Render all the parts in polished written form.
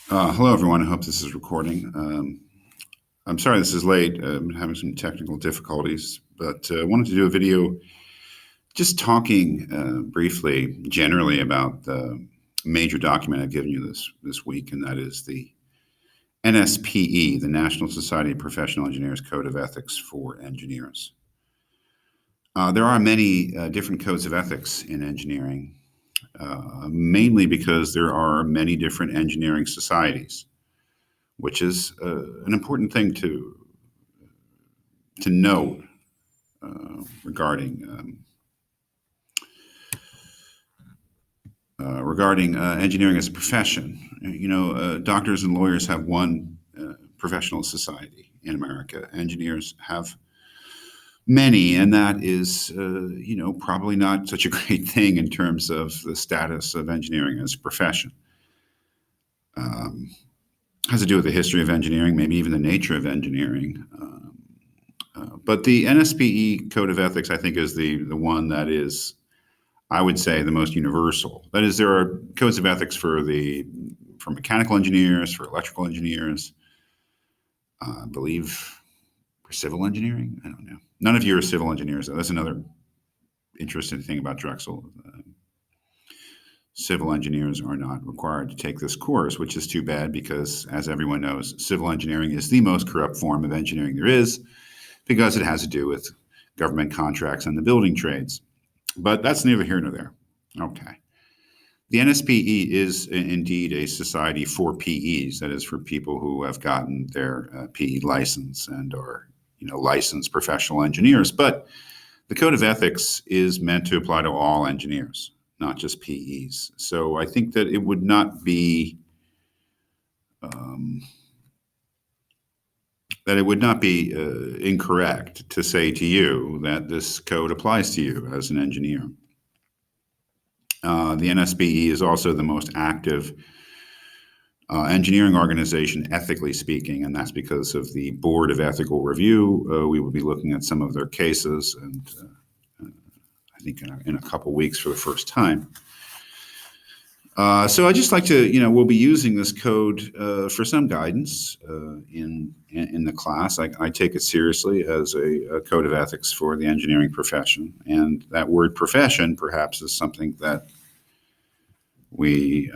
Hello, everyone. I hope this is recording. I'm sorry this is late. I'm having some technical difficulties, but I wanted to do a video just talking briefly, generally, about the major document I've given you this week, and that is the NSPE, the National Society of Professional Engineers Code of Ethics for Engineers. There are many different codes of ethics in engineering, mainly because there are many different engineering societies, which is an important thing to note regarding engineering as a profession. Doctors and lawyers have one professional society in America. Engineers have many, and that is, probably not such a great thing in terms of the status of engineering as a profession. Has to do with the history of engineering, maybe even the nature of engineering. But the NSPE Code of Ethics, I think, is the one that is, I would say, the most universal. That is, there are codes of ethics for mechanical engineers, for electrical engineers, I believe for civil engineering. I don't know. None of you are civil engineers, though. That's another interesting thing about Drexel. Civil engineers are not required to take this course, which is too bad because, as everyone knows, civil engineering is the most corrupt form of engineering there is because it has to do with government contracts and the building trades. But that's neither here nor there. Okay. The NSPE is indeed a society for PEs, that is, for people who have gotten their PE license and are, licensed professional engineers. But the Code of Ethics is meant to apply to all engineers, not just PEs. So I think that it would not be incorrect to say to you that this code applies to you as an engineer. The NSPE is also the most active engineering organization, ethically speaking, and that's because of the Board of Ethical Review. We will be looking at some of their cases, and I think in a couple weeks for the first time. So I'd just like to, we'll be using this code for some guidance in the class. I take it seriously as a code of ethics for the engineering profession. And that word profession perhaps is something that we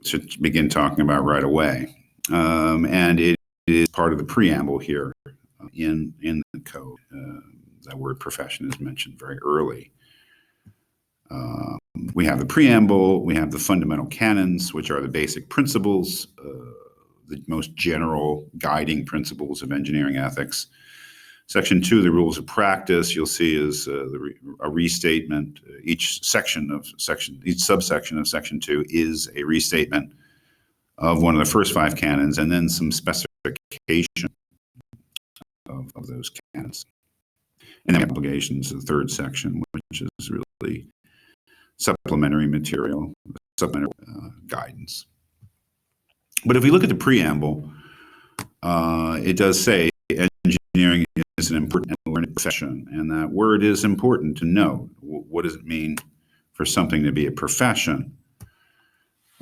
should begin talking about right away. And it is part of the preamble here in the code. That word profession is mentioned very early. We have the preamble, we have the fundamental canons, which are the basic principles, the most general guiding principles of engineering ethics. Section 2, the rules of practice, you'll see is a restatement. Each subsection of Section 2 is a restatement of one of the first 5 canons, and then some specification of those canons. And then obligations, the third section, which is really supplementary material, supplementary guidance. But if we look at the preamble, it does say engineering is an important and learned profession, and that word is important to know. What does it mean for something to be a profession?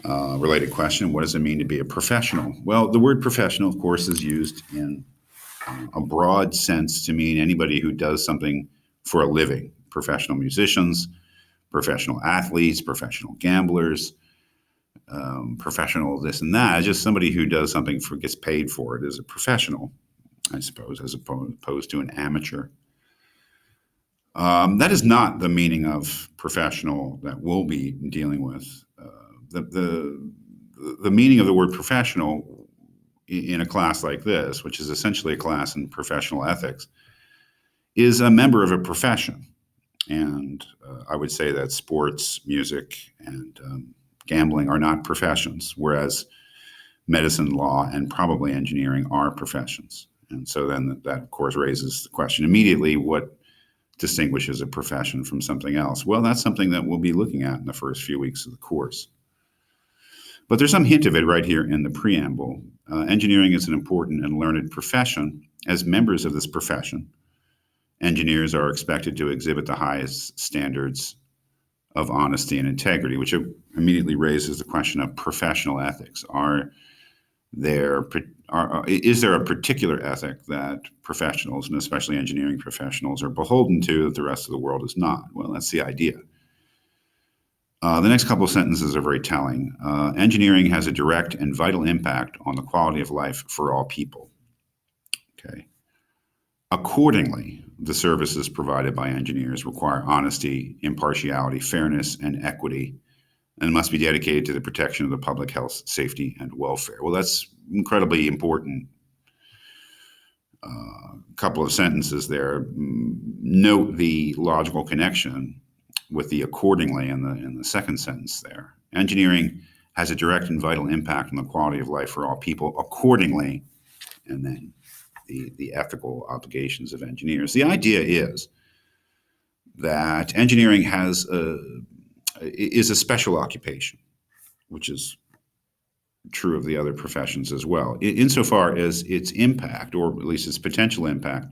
Related question, what does it mean to be a professional? Well, the word professional, of course, is used in a broad sense to mean anybody who does something for a living. Professional musicians, professional athletes, professional gamblers, professional this and that. Just somebody who does something gets paid for it is a professional, I suppose, as opposed to an amateur. That is not the meaning of professional that we'll be dealing with. The meaning of the word professional in a class like this, which is essentially a class in professional ethics, is a member of a profession. And I would say that sports, music, and gambling are not professions, whereas medicine, law, and probably engineering are professions. And so then that, of course, raises the question immediately, what distinguishes a profession from something else? Well, that's something that we'll be looking at in the first few weeks of the course. But there's some hint of it right here in the preamble. Engineering is an important and learned profession. As members of this profession, engineers are expected to exhibit the highest standards of honesty and integrity, which immediately raises the question of professional ethics. Is there a particular ethic that professionals, and especially engineering professionals, are beholden to that the rest of the world is not? Well, that's the idea. The next couple of sentences are very telling. Engineering has a direct and vital impact on the quality of life for all people. Okay. Accordingly, the services provided by engineers require honesty, impartiality, fairness, and equity, and must be dedicated to the protection of the public health, safety, and welfare. Well, that's incredibly important. Couple of sentences there. Note the logical connection with the accordingly in the second sentence there. Engineering has a direct and vital impact on the quality of life for all people. Accordingly, and then the ethical obligations of engineers. The idea is that engineering is a special occupation, which is true of the other professions as well, insofar as its impact, or at least its potential impact,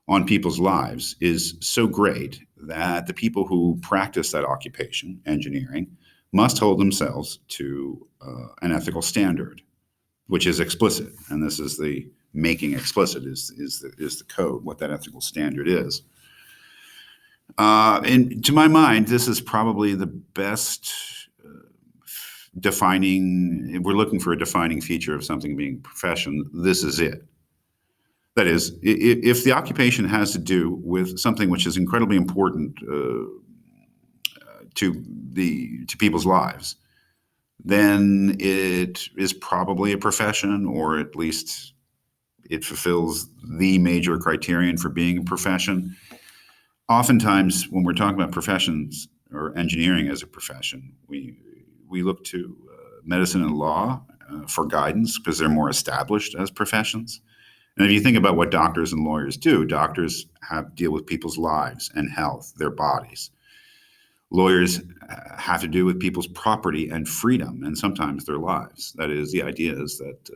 on people's lives is so great that the people who practice that occupation, engineering, must hold themselves to an ethical standard, which is explicit. And this is the making explicit is the code, what that ethical standard is. And to my mind, this is probably the best defining, if we're looking for a defining feature of something being a profession, this is it. That is, if the occupation has to do with something which is incredibly important to people's lives, then it is probably a profession, or at least it fulfills the major criterion for being a profession. Oftentimes, when we're talking about professions or engineering as a profession, we look to medicine and law for guidance because they're more established as professions. And if you think about what doctors and lawyers do, doctors deal with people's lives and health, their bodies. Lawyers have to do with people's property and freedom, and sometimes their lives. That is, the idea is that,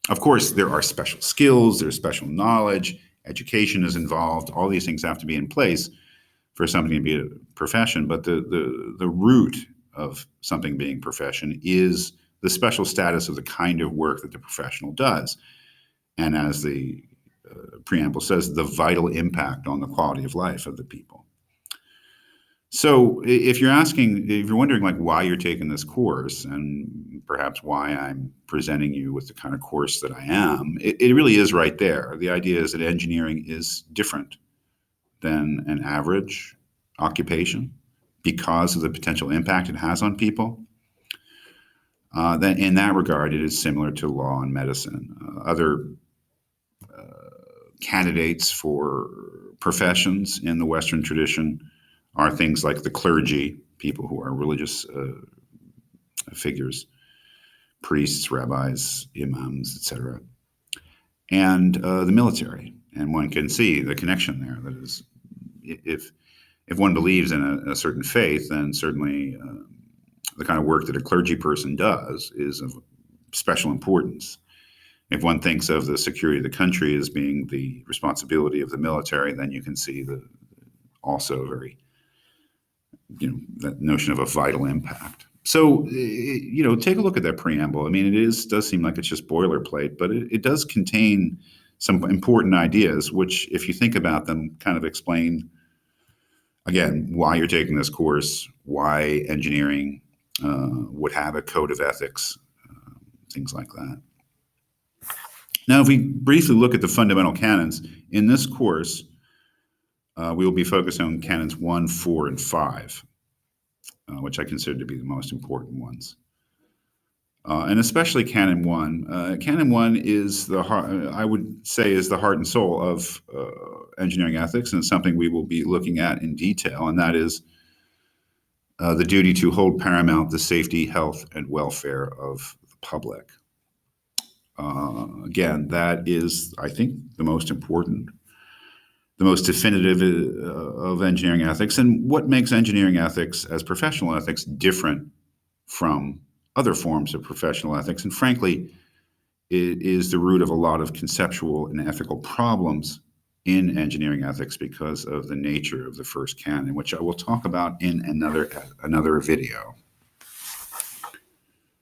of course, there are special skills, there's special knowledge, education is involved. All these things have to be in place for something to be a profession. But the root of something being a profession is the special status of the kind of work that the professional does. And as the preamble says, the vital impact on the quality of life of the people. So if you're wondering like why you're taking this course, and perhaps why I'm presenting you with the kind of course that I am, it really is right there. The idea is that engineering is different than an average occupation because of the potential impact it has on people. Then in that regard, it is similar to law and medicine. Other candidates for professions in the Western tradition are things like the clergy, people who are religious figures, priests, rabbis, imams, etc., and the military. And one can see the connection there. That is, if one believes in a certain faith, then certainly the kind of work that a clergy person does is of special importance. If one thinks of the security of the country as being the responsibility of the military, then you can see also very, that notion of a vital impact. So, take a look at that preamble. I mean, does seem like it's just boilerplate, but it does contain some important ideas, which, if you think about them, kind of explain, again, why you're taking this course, why engineering would have a code of ethics, things like that. Now, if we briefly look at the fundamental canons, in this course, we will be focused on canons 1, 4, and 5, which I consider to be the most important ones. And especially canon 1. Canon 1 is I would say, is the heart and soul of engineering ethics, and it's something we will be looking at in detail, and that is the duty to hold paramount the safety, health, and welfare of the public. Again, that is, I think, the most important, the most definitive of engineering ethics, and what makes engineering ethics as professional ethics different from other forms of professional ethics. And frankly, it is the root of a lot of conceptual and ethical problems in engineering ethics because of the nature of the first canon, which I will talk about in another video.